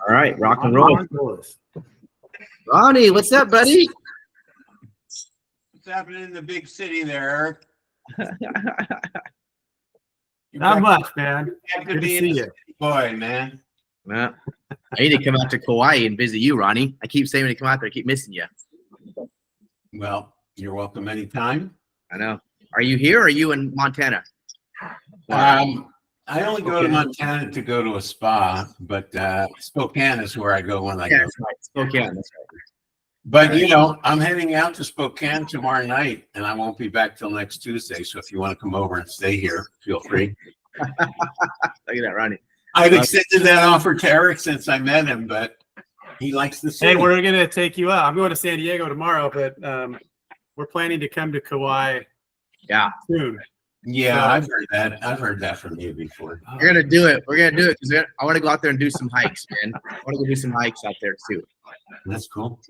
All right, rock and roll. Ronnie, what's up, buddy? What's happening in the big city there, Eric? Not much, man. Good to see you. Boy, man. I need to come out to Kauai and visit you, Ronnie. I keep saying when you come out there, I keep missing you. Well, you're welcome anytime. I know. Are you here or are you in Montana? I only go to Montana to go to a spa, but Spokane is where I go when I go. That's right. Spokane, that's right. But, you know, I'm heading out to Spokane tomorrow night, and I won't be back till next Tuesday. So if you want to come over and stay here, feel free. Look at that, Ronnie. I've extended that offer to Eric since I met him, but he likes the city. Hey, we're going to take you out. I'm going to San Diego tomorrow, but we're planning to come to Kauai soon. Yeah, So, I've heard that. I've heard that from you before. We're gonna do it. We're gonna do it because I want to go out there and do some hikes, man. I want to go do some hikes out there too. That's cool.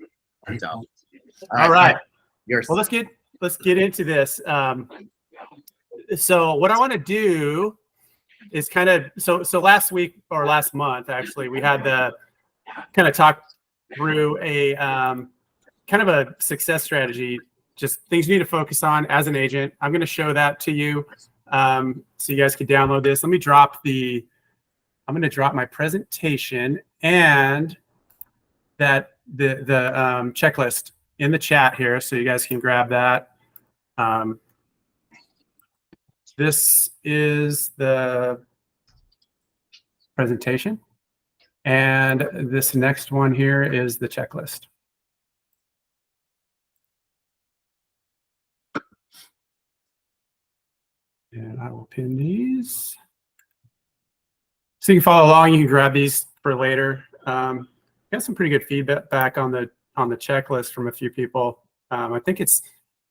So, all right. Yours. Well, let's get into this. So what I want to do is kind of so last week or last month actually we had the kind of talk through a kind of a success strategy, just things you need to focus on as an agent. I'm going to show that to you so you guys can download this. Let me drop I'm going to drop my presentation and that the checklist in the chat here so you guys can grab that. This is the presentation, and this next one here is the checklist. And I will pin these. So you can follow along, you can grab these for later. Got some pretty good feedback on the checklist from a few people. I think it's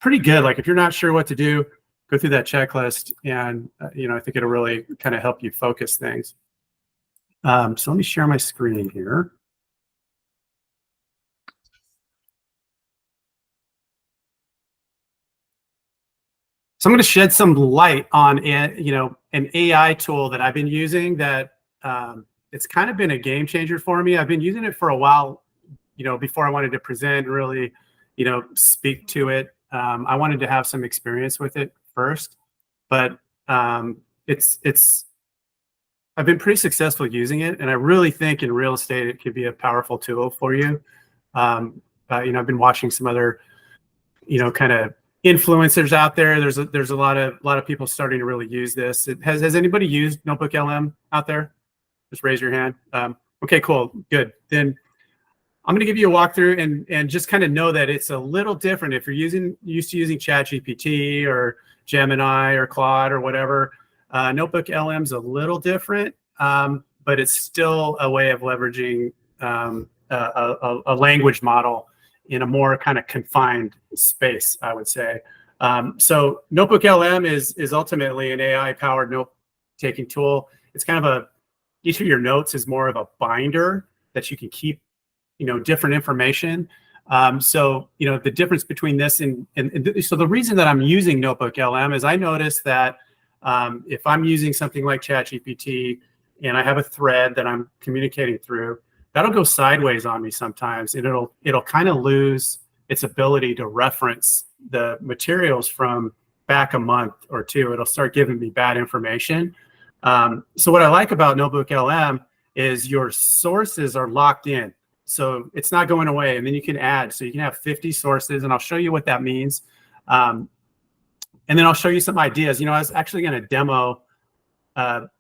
pretty good. Like if you're not sure what to do, go through that checklist, and you know, I think it'll really kind of help you focus things. So let me share my screen here. So I'm going to shed some light on an AI tool that I've been using that it's kind of been a game changer for me. I've been using it for a while, you know, before I wanted to present, really, you know, speak to it. I wanted to have some experience with it first, but I've been pretty successful using it, and I really think in real estate it could be a powerful tool for you. You know, I've been watching some other, you know, kind of influencers out there. There's a lot of people starting to really use this. Has anybody used Notebook LM out there? Just raise your hand. Okay, cool, good. Then I'm going to give you a walkthrough and just kind of know that it's a little different. If you're used to using ChatGPT or Gemini or Claude or whatever, Notebook LM's a little different, but it's still a way of leveraging a language model in a more kind of confined space, I would say. So Notebook LM is ultimately an AI-powered note-taking tool. It's kind of each of your notes is more of a binder that you can keep, you know, different information. So, you know, the difference between this and so the reason that I'm using Notebook LM is I noticed that if I'm using something like ChatGPT and I have a thread that I'm communicating through, that'll go sideways on me sometimes, and it'll kind of lose its ability to reference the materials from back a month or two. It'll start giving me bad information. So what I like about Notebook LM is your sources are locked in. So it's not going away, and then you can add. So you can have 50 sources, and I'll show you what that means. And then I'll show you some ideas. You know, I was actually going to demo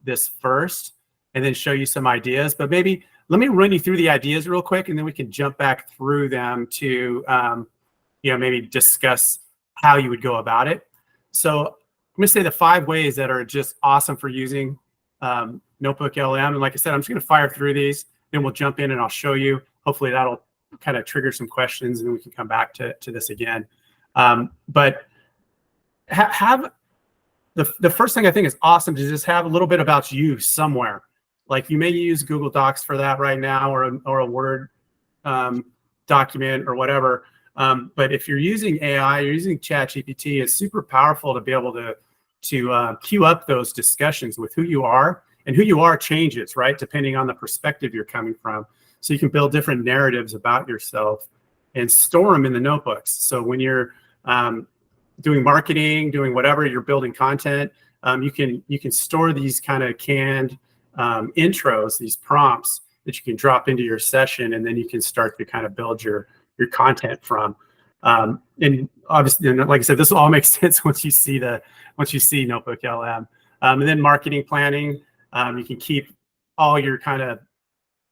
this first and then show you some ideas, but maybe let me run you through the ideas real quick, and then we can jump back through them to, you know, maybe discuss how you would go about it. So I'm going to say the 5 ways that are just awesome for using Notebook LM. And like I said, I'm just going to fire through these, then we'll jump in and I'll show you. Hopefully that'll kind of trigger some questions, and then we can come back to this again. But have the first thing I think is awesome to just have a little bit about you somewhere. Like you may use Google Docs for that right now, or a Word document or whatever. But if you're using AI, you're using ChatGPT, it's super powerful to be able to queue up those discussions with who you are And who you are changes, right, depending on the perspective you're coming from. So you can build different narratives about yourself and store them in the notebooks. So when you're doing marketing, doing whatever, you're building content, you can store these kind of canned intros, these prompts that you can drop into your session, and then you can start to kind of build your content from. And obviously, like I said, this will all make sense once you see Notebook LM. And then marketing planning, you can keep all your kind of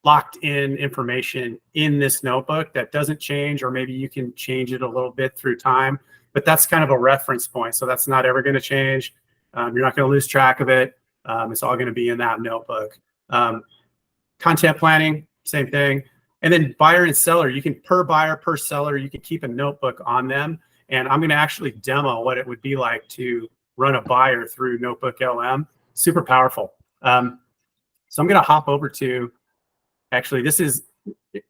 locked in information in this notebook that doesn't change, or maybe you can change it a little bit through time, but that's kind of a reference point. So that's not ever going to change. You're not going to lose track of it. It's all going to be in that notebook. Content planning, same thing. And then buyer and seller, you can per buyer, per seller, you can keep a notebook on them. And I'm going to actually demo what it would be like to run a buyer through Notebook LM. Super powerful. So I'm going to hop over to, actually,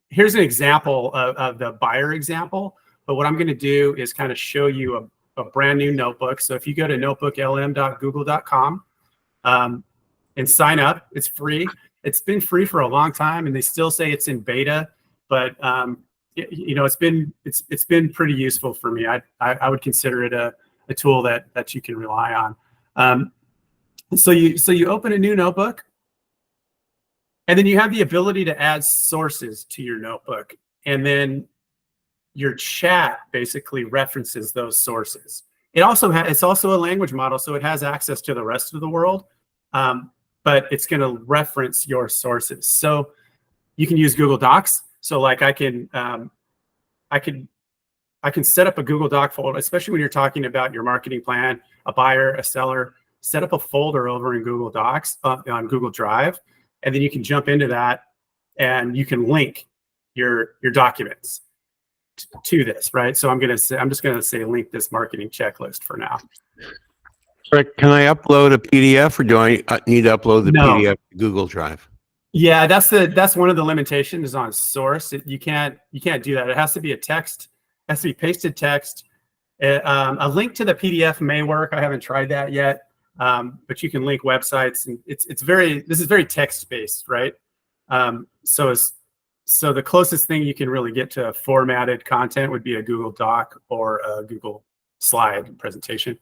here's an example of the buyer example. But what I'm going to do is kind of show you a brand new notebook. So if you go to notebooklm.google.com and sign up, it's free. It's been free for a long time, and they still say it's in beta, but it's been pretty useful for me. I would consider it a tool that you can rely on. So you open a new notebook, and then you have the ability to add sources to your notebook, and then your chat basically references those sources. It's also a language model, so it has access to the rest of the world. But it's going to reference your sources. So you can use Google Docs. So like I can set up a Google Doc folder, especially when you're talking about your marketing plan, a buyer, a seller. Set up a folder over in Google Docs on Google Drive, and then you can jump into that, and you can link your documents to this, right? So I'm just going to say link this marketing checklist for now. Rick, can I upload a PDF, or do I need to upload the PDF to Google Drive? Yeah, that's one of the limitations on source. You can't do that. It has to be a text. It has to be pasted text. A link to the PDF may work. I haven't tried that yet, but you can link websites, and this is very text based, right? So the closest thing you can really get to formatted content would be a Google Doc or a Google slide presentation.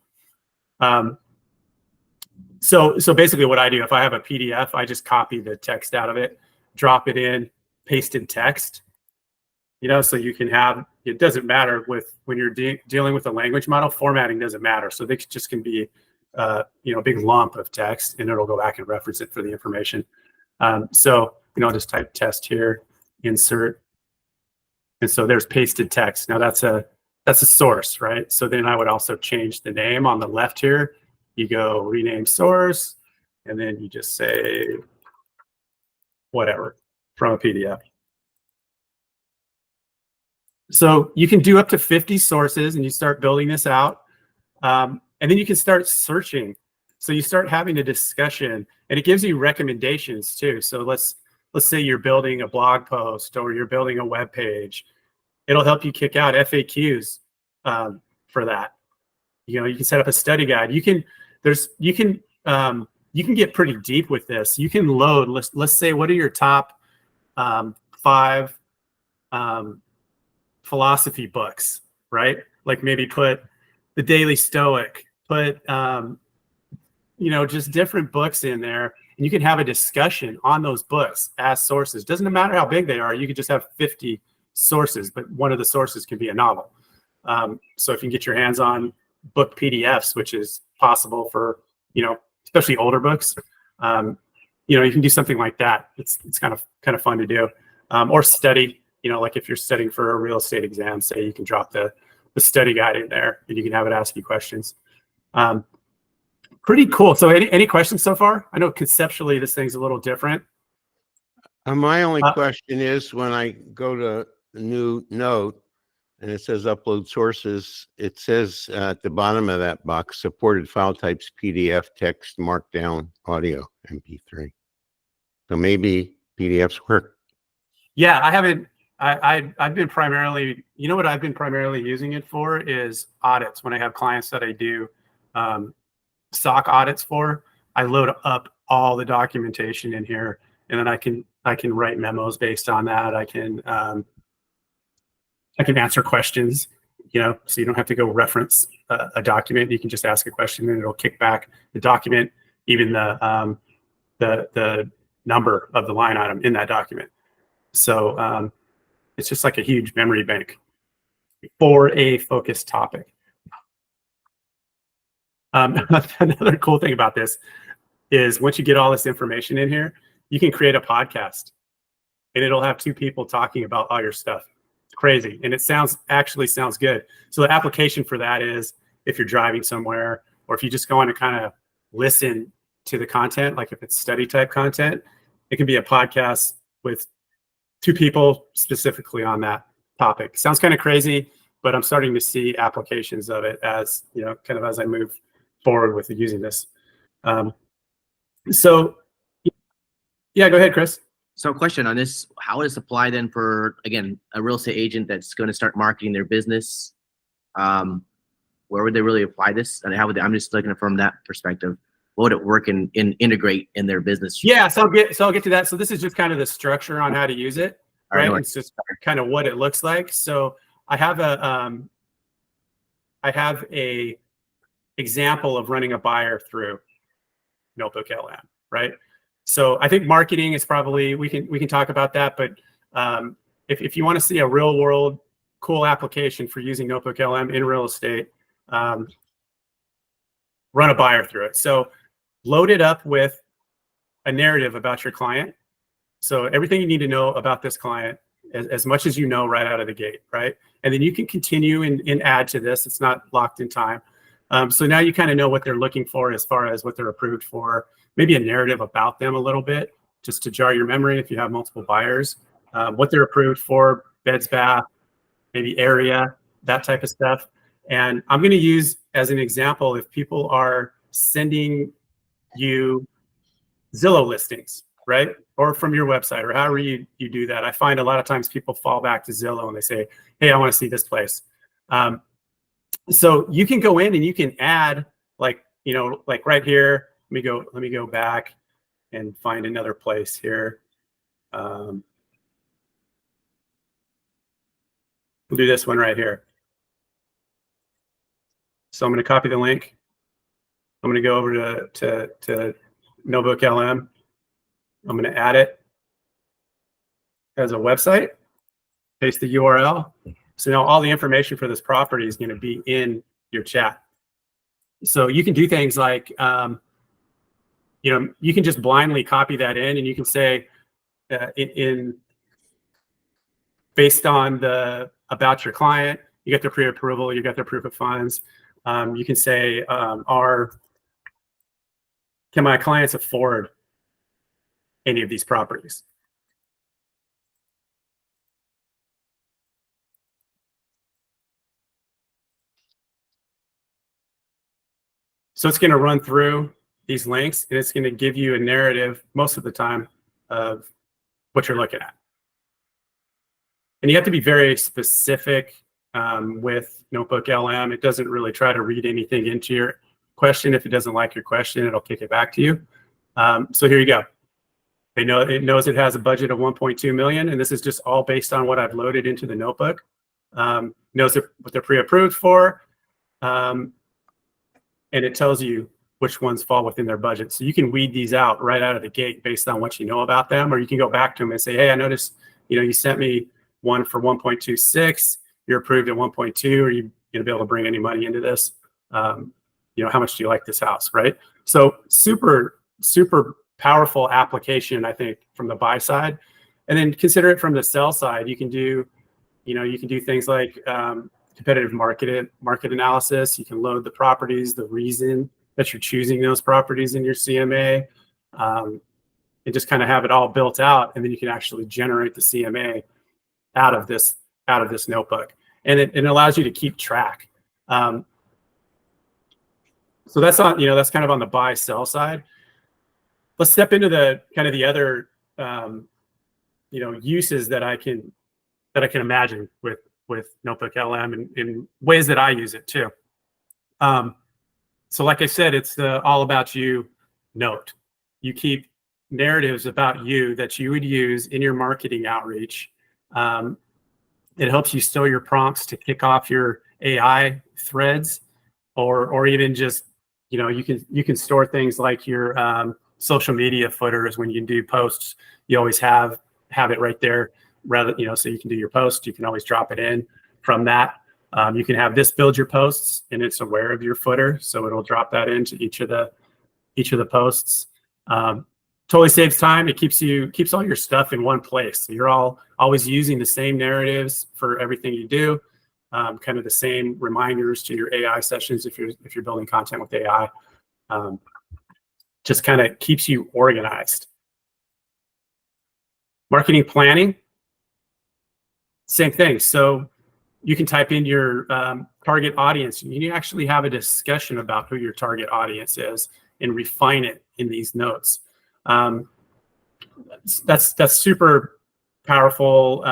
So basically what I do, if I have a PDF, I just copy the text out of it, drop it in, paste in text, so you can have, it doesn't matter when you're dealing with a language model, formatting doesn't matter. So they just can be, a big lump of text, and it'll go back and reference it for the information. I'll just type test here, insert. And so there's pasted text. Now that's a source, right? So then I would also change the name on the left here. You go rename source, and then you just say whatever from a PDF. So you can do up to 50 sources, and you start building this out. And then you can start searching. So you start having a discussion, and it gives you recommendations too. So let's say you're building a blog post, or you're building a web page. It'll help you kick out FAQs for that. You can set up a study guide. You can get pretty deep with this. You can load, let's say, what are your top 5 philosophy books, right? Like maybe put The Daily Stoic, put just different books in there, and you can have a discussion on those books as sources. Doesn't matter how big they are. You could just have 50 sources, but one of the sources can be a novel. So if you can get your hands on book PDFs, which is possible for, especially older books, you can do something like that. It's kind of fun to do, or study, like if you're studying for a real estate exam, say, you can drop the study guide in there, and you can have it ask you questions. Pretty cool. So any questions so far? I know conceptually this thing's a little different. My only question is, when I go to the new note and it says upload sources, it says at the bottom of that box, supported file types, PDF, text, markdown, audio, MP3. So maybe PDFs work. Yeah, I haven't. I've been primarily, what I've been primarily using it for is audits. When I have clients that I do SOC audits for, I load up all the documentation in here, and then I can write memos based on that. I can answer questions, so you don't have to go reference a document. You can just ask a question and it'll kick back the document, even the number of the line item in that document. So it's just like a huge memory bank for a focused topic. Another cool thing about this is once you get all this information in here, you can create a podcast and it'll have 2 people talking about all your stuff. It's crazy. And it actually sounds good. So the application for that is if you're driving somewhere, or if you just want to kind of listen to the content, like if it's study type content, it can be a podcast with 2 people specifically on that topic. Sounds kind of crazy, but I'm starting to see applications of it as, kind of as I move forward with using this. So yeah, go ahead, Chris. So question on this, how does this apply then for, again, a real estate agent that's going to start marketing their business? Where would they really apply this? And how would I'm just looking from that perspective. What would it work and integrate in their business? Yeah, so I'll get to that. So this is just kind of the structure on how to use it, right? It's just kind of what it looks like. So I have a example of running a buyer through Notebook LM, right? So I think marketing is probably, we can talk about that, but if you want to see a real world cool application for using Notebook LM in real estate, run a buyer through it. So load it up with a narrative about your client. So everything you need to know about this client, as much as you know right out of the gate, right? And then you can continue and add to this. It's not locked in time. So now you kind of know what they're looking for as far as what they're approved for, maybe a narrative about them a little bit, just to jar your memory if you have multiple buyers, what they're approved for, beds, bath, maybe area, that type of stuff. And I'm going to use as an example, if people are sending you Zillow listings, right? Or from your website, or however you do that. I find a lot of times people fall back to Zillow and they say, hey, I want to see this place. So you can go in and you can add, like right here, let me go back and find another place here. We'll do this one right here. So I'm going to copy the link. I'm going to go over to Notebook LM. I'm going to add it as a website, paste the URL. So now all the information for this property is going to be in your chat. So you can do things like, you can just blindly copy that in, and you can say, based on about your client, you get their pre-approval, you got their proof of funds. You can say, can my clients afford any of these properties? So it's going to run through these links, and it's going to give you a narrative most of the time of what you're looking at. And you have to be very specific with Notebook LM. It doesn't really try to read anything into your question. If it doesn't like your question, it'll kick it back to you. So here you go. It knows it has a budget of 1.2 million, and this is just all based on what I've loaded into the notebook. Knows what they're pre-approved for, and it tells you which ones fall within their budget. So you can weed these out right out of the gate based on what you know about them, or you can go back to them and say, hey, I noticed, you sent me one for 1.26, you're approved at 1.2, are you going to be able to bring any money into this? How much do you like this house, right? So super, super powerful application, I think, from the buy side. And then consider it from the sell side. You can do things like competitive market analysis. You can load the properties, the reason that you're choosing those properties in your CMA, and just kind of have it all built out. And then you can actually generate the CMA out of this notebook, and it allows you to keep track. So that's that's kind of on the buy sell side. Let's step into the kind of the other uses that I can imagine with Notebook LM and in ways that I use it too. So like I said, it's the all about you note. you keep narratives about you that you would use in your marketing outreach. It helps you store your prompts to kick off your AI threads, or even just, you can store things like your social media footers. When you do posts, you always have it right there, rather, so you can do your post, you can always drop it in from that. You can have this build your posts, and it's aware of your footer, so it'll drop that into each of the posts. Totally saves time. It keeps all your stuff in one place. So you're always using the same narratives for everything you do, kind of the same reminders to your AI sessions if you're building content with AI. Just kind of keeps you organized. Marketing planning, same thing. So you can type in your target audience. You actually have a discussion about who your target audience is and refine it in these notes. That's super powerful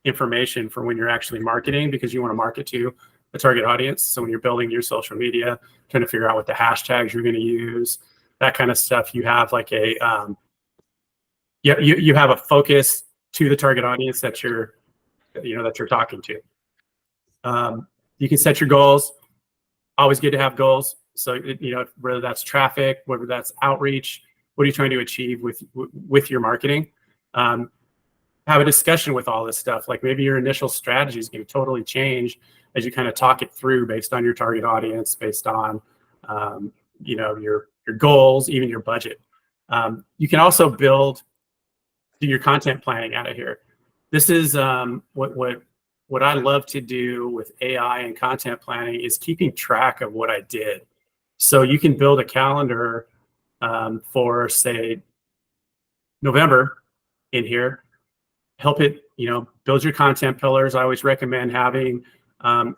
information for when you're actually marketing, because you want to market to a target audience. So when you're building your social media, trying to figure out what the hashtags you're going to use, that kind of stuff, you have like you have a focus to the target audience that you're talking to. You can set your goals. Always good to have goals. So, whether that's traffic, whether that's outreach, what are you trying to achieve with your marketing? Have a discussion with all this stuff. Like maybe your initial strategy is going to totally change as you kind of talk it through based on your target audience, based on, your goals, even your budget. You can also do your content planning out of here. This is what I love to do with AI and content planning is keeping track of what I did. So you can build a calendar for, say, November in here. Help it, build your content pillars. I always recommend having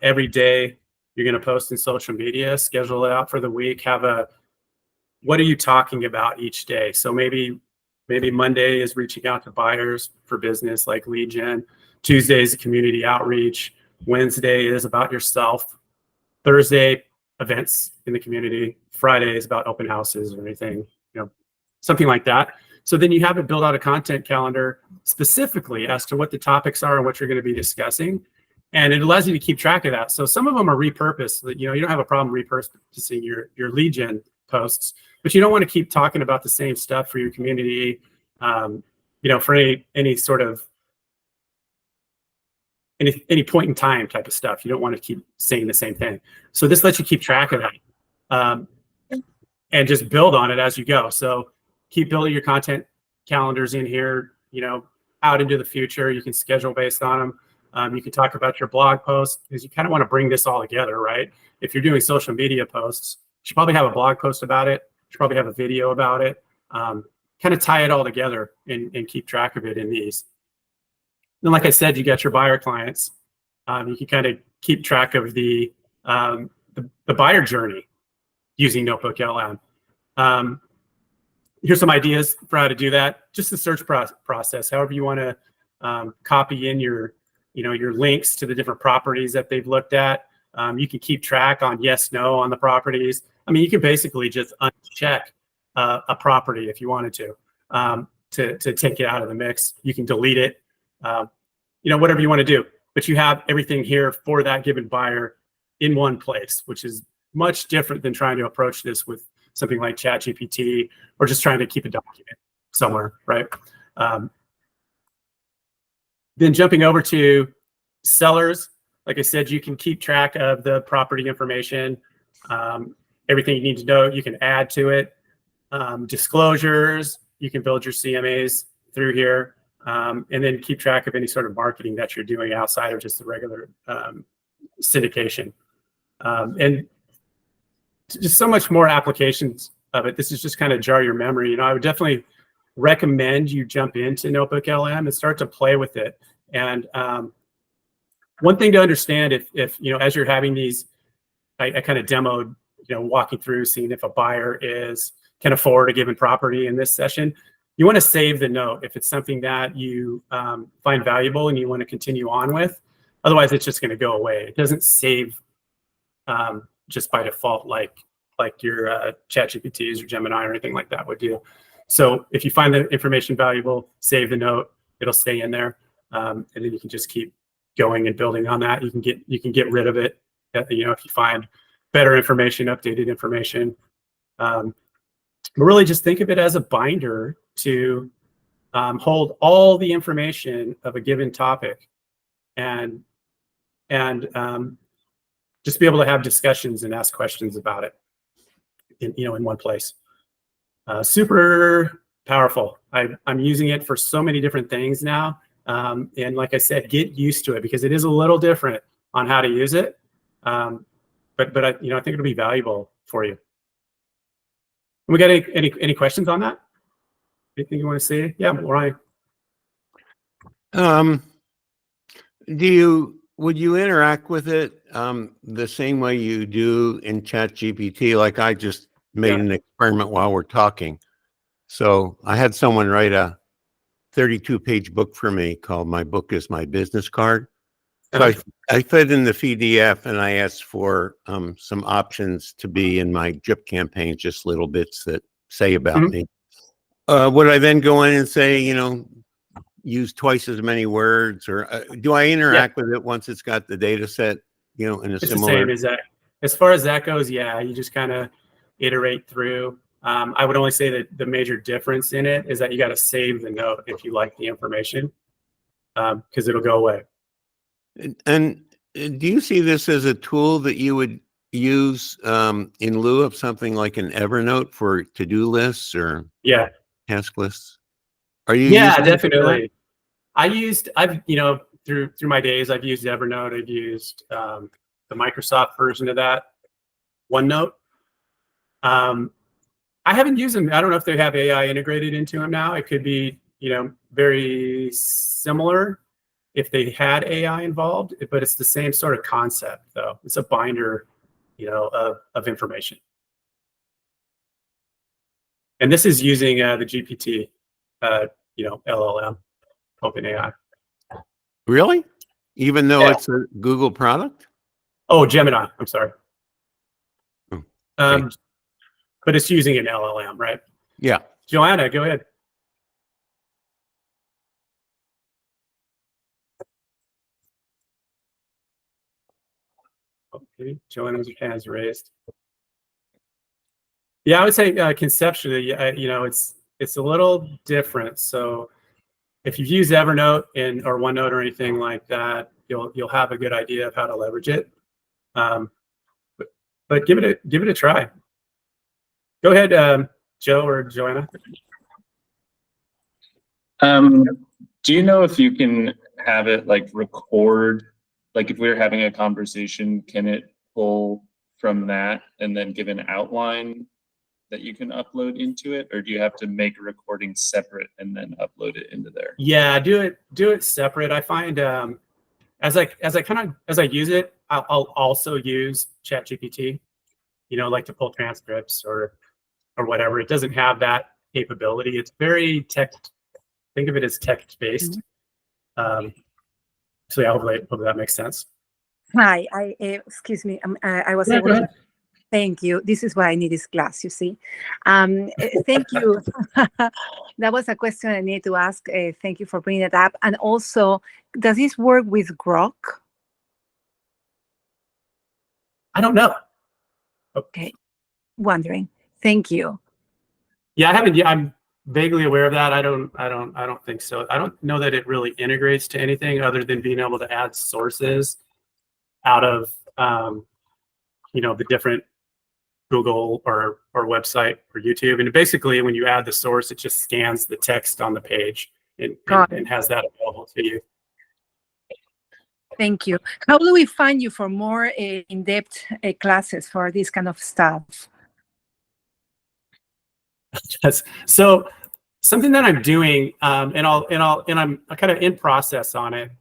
every day you're going to post in social media, schedule it out for the week. What are you talking about each day? So maybe Monday is reaching out to buyers for business, like lead gen. Tuesday is community outreach. Wednesday is about yourself. Thursday, events in the community. Friday is about open houses or anything, something like that. So then you have to build out a content calendar specifically as to what the topics are and what you're going to be discussing. And it allows you to keep track of that. So some of them are repurposed. You don't have a problem repurposing your lead gen posts, but you don't want to keep talking about the same stuff for your community, for any sort of any point in time type of stuff. You don't want to keep saying the same thing. So this lets you keep track of that and just build on it as you go. So keep building your content calendars in here, out into the future. You can schedule based on them. You can talk about your blog posts, because you kind of want to bring this all together, right? If you're doing social media posts, you should probably have a blog post about it. You should probably have a video about it. Kind of tie it all together and keep track of it in these. Then, like I said, you got your buyer clients. You can kind of keep track of the buyer journey using Notebook LM. Here's some ideas for how to do that. Just the search process. However you want to copy in your links to the different properties that they've looked at. You can keep track on yes, no on the properties. I mean, you can basically just uncheck a property if you wanted to take it out of the mix. You can delete it. Whatever you want to do, but you have everything here for that given buyer in one place, which is much different than trying to approach this with something like ChatGPT or just trying to keep a document somewhere, right? Then jumping over to sellers, like I said, you can keep track of the property information, everything you need to know, you can add to it. Disclosures, you can build your CMAs through here. And then keep track of any sort of marketing that you're doing outside of just the regular syndication. And just so much more applications of it. This is just kind of jar your memory. I would definitely recommend you jump into Notebook LM and start to play with it. And one thing to understand, if as you're having these, I kind of demoed, walking through, seeing if a buyer can afford a given property in this session. You want to save the note if it's something that you find valuable and you want to continue on with. Otherwise, it's just going to go away. It doesn't save just by default like like your ChatGPTs or Gemini or anything like that would do. So if you find the information valuable, save the note. It'll stay in there, and then you can just keep going and building on that. You can get rid of it. If you find better information, updated information. But really, just think of it as a binder to hold all the information of a given topic, and just be able to have discussions and ask questions about it in one place. Super powerful. I'm using it for so many different things now. And like I said, get used to it because it is a little different on how to use it. But I think it'll be valuable for you. We got any questions on that? Anything you want to say? Yeah, Ryan. Would you interact with it the same way you do in ChatGPT? Like I just made an experiment while we're talking. So I had someone write a 32-page book for me called "My Book Is My Business Card." So I fed in the PDF and I asked for some options to be in my drip campaign, just little bits that say about me. Would I then go in and say, use twice as many words, or do I interact with it once it's got the data set, in a it's similar? The same as that. As far as that goes, yeah, you just kind of iterate through. I would only say that the major difference in it is that you got to save the note if you like the information, because it'll go away. And do you see this as a tool that you would use in lieu of something like an Evernote for to-do lists or task lists? Are you? Yeah, definitely. I've through my days, I've used Evernote. I've used the Microsoft version of that, OneNote. I haven't used them. I don't know if they have AI integrated into them now. It could be, very similar if they had AI involved, but it's the same sort of concept, though. It's a binder, of information. And this is using the GPT, LLM, OpenAI. Really? Even though it's a Google product? Oh, Gemini. I'm sorry. Oh, okay. But it's using an LLM, right? Yeah. Joanna, go ahead. Okay, Joanna's hands raised. Yeah, I would say conceptually, it's a little different. So if you've used Evernote or OneNote or anything like that, you'll have a good idea of how to leverage it. But give it a try. Go ahead, Joe or Joanna. Do you know if you can have it record? Like if we're having a conversation, can it pull from that and then give an outline that you can upload into it, or do you have to make a recording separate and then upload it into there? Yeah, do it separate. I find as I use it, I'll also use ChatGPT, to pull transcripts or whatever. It doesn't have that capability. It's very text. Think of it as text-based. So yeah, hopefully that makes sense. Hi, excuse me. I was able to. Thank you. This is why I need this class, you see. Thank you. That was a question I need to ask. Thank you for bringing it up. And also, does this work with Grok? I don't know. Okay, wondering. Thank you. Yeah, I haven't. Yeah, I'm vaguely aware of that. I don't think so. I don't know that it really integrates to anything other than being able to add sources out of the different Google or website or YouTube. And basically when you add the source, it just scans the text on the page and has that available to you. Thank you. How do we find you for more in-depth classes for this kind of stuff? So something that I'm doing, and I'm kind of in process on it.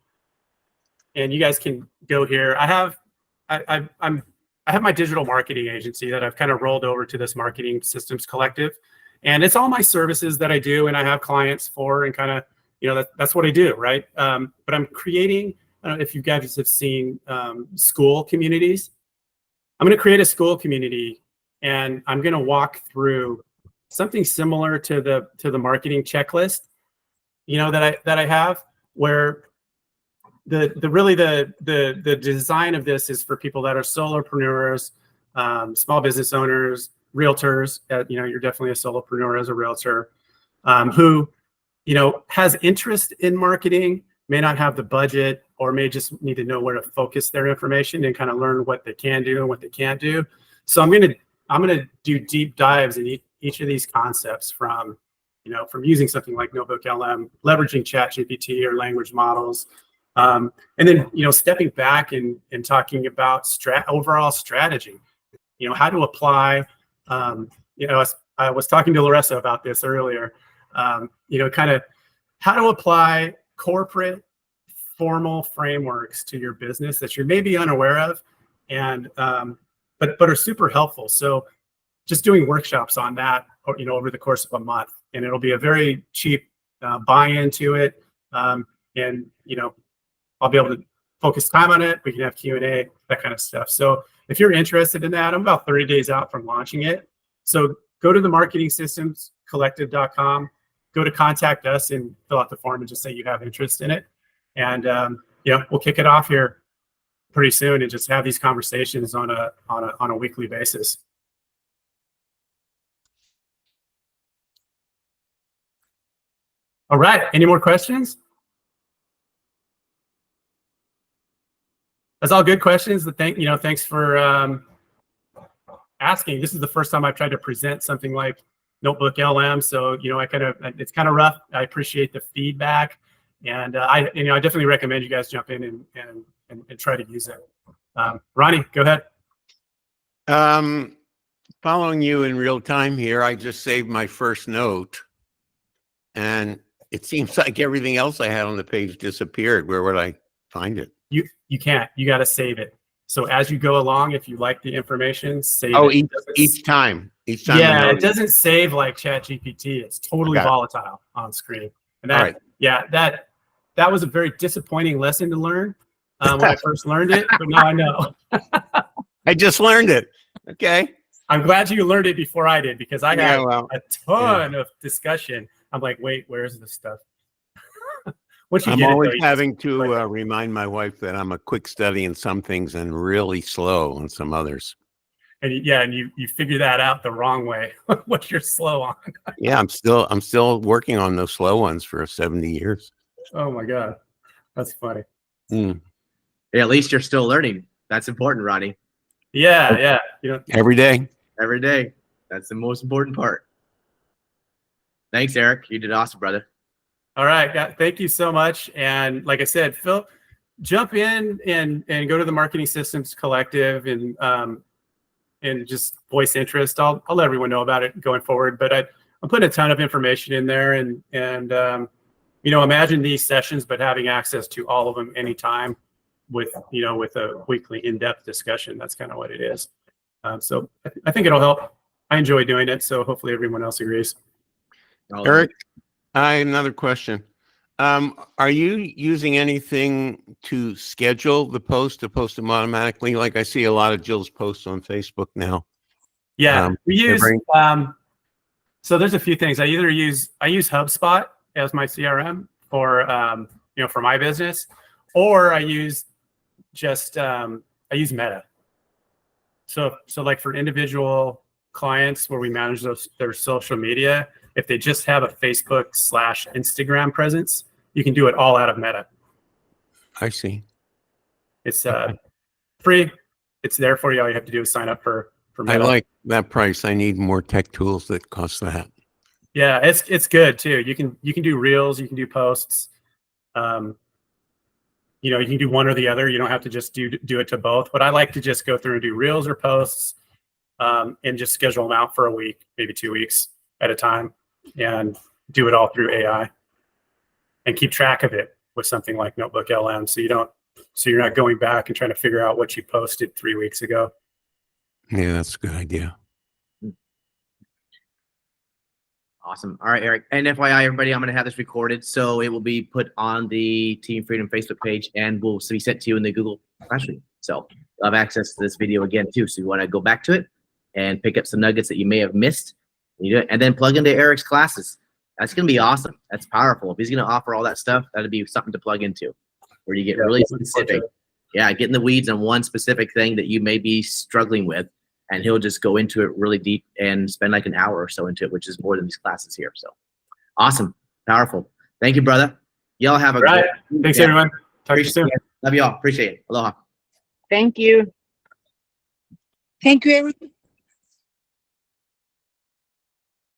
And you guys can go here. I have my digital marketing agency that I've kind of rolled over to this marketing systems collective, and it's all my services that I do, and I have clients for, and kind of, that's what I do, right? But I'm creating. I don't know if you guys have seen school communities. I'm going to create a school community and I'm going to walk through something similar to the marketing checklist, that I have, where the design of this is for people that are solopreneurs, small business owners, realtors. You're definitely a solopreneur as a realtor, who has interest in marketing, may not have the budget, or may just need to know where to focus their information and kind of learn what they can do and what they can't do. So I'm gonna do deep dives in each of these concepts, from using something like Notebook LM, leveraging ChatGPT or language models, and then stepping back and talking about overall strategy. How to apply. I was talking to Larissa about this earlier. Kind of how to apply corporate formal frameworks to your business that you're maybe unaware of, and but are super helpful. So just doing workshops on that, over the course of a month, and it'll be a very cheap buy-in to it, and I'll be able to focus time on it. We can have Q&A, that kind of stuff. So if you're interested in that, I'm about 30 days out from launching it. So go to the marketingsystemscollective.com, go to contact us and fill out the form and just say you have interest in it. And we'll kick it off here pretty soon and just have these conversations on a weekly basis. All right. Any more questions? That's all good questions. Thanks for asking. This is the first time I've tried to present something like Notebook LM, so it's kind of rough. I appreciate the feedback, and I definitely recommend you guys jump in and try to use it. Ronnie, go ahead. Following you in real time here, I just saved my first note, and it seems like everything else I had on the page disappeared. Where would I find it? You can't. You got to save it. So as you go along, if you like the information, save it. Each time. Yeah, it doesn't save like ChatGPT. It's totally volatile on screen. And that was a very disappointing lesson to learn when I first learned it, but now I know. I just learned it. Okay. I'm glad you learned it before I did, because I had a ton of discussion. I'm like, wait, where's this stuff? I'm always having to remind my wife that I'm a quick study in some things and really slow in some others. And you figure that out the wrong way. What you're slow on. Yeah, I'm still working on those slow ones for 70 years. Oh my God, that's funny. Yeah, at least you're still learning. That's important, Ronnie. Yeah. Every day. Every day. That's the most important part. Thanks, Eric. You did awesome, brother. All right. Thank you so much. And like I said, Phil, jump in and go to the Marketing Systems Collective and just voice interest. I'll let everyone know about it going forward. But I'm putting a ton of information in there, and imagine these sessions, but having access to all of them anytime with a weekly in-depth discussion. That's kind of what it is. So I think it'll help. I enjoy doing it. So hopefully everyone else agrees. Eric, I have another question. Are you using anything to schedule the post, to post them automatically? Like I see a lot of Jill's posts on Facebook now. Yeah, we use, so there's a few things. I use HubSpot as my CRM for my business, or I use Meta. So like for individual clients where we manage their social media, if they just have a Facebook/Instagram presence, you can do it all out of Meta. I see. It's free. It's there for you. All you have to do is sign up for Meta. I like that price. I need more tech tools that cost that. Yeah, it's good too. You can do reels, you can do posts. You can do one or the other. You don't have to just do it to both. But I like to just go through and do reels or posts, and just schedule them out for a week, maybe 2 weeks at a time, and do it all through AI, and keep track of it with something like Notebook LM, so you're not going back and trying to figure out what you posted 3 weeks ago. Yeah, that's a good idea. Awesome. All right, Eric. And FYI, everybody, I'm going to have this recorded, so it will be put on the Team Freedom Facebook page, and will be sent to you in the Google Classroom. So you'll have access to this video again too. So you want to go back to it, and pick up some nuggets that you may have missed. And then plug into Erick's classes. That's going to be awesome. That's powerful. If he's going to offer all that stuff, that'd be something to plug into where you get really specific. Yeah, get in the weeds on one specific thing that you may be struggling with, and he'll just go into it really deep and spend like an hour or so into it, which is more than these classes here. So awesome. Powerful. Thank you, brother. Y'all have a Right. great Thanks, yeah. everyone. Talk to you soon. Love y'all. Appreciate it. Aloha. Thank you. Thank you, everyone.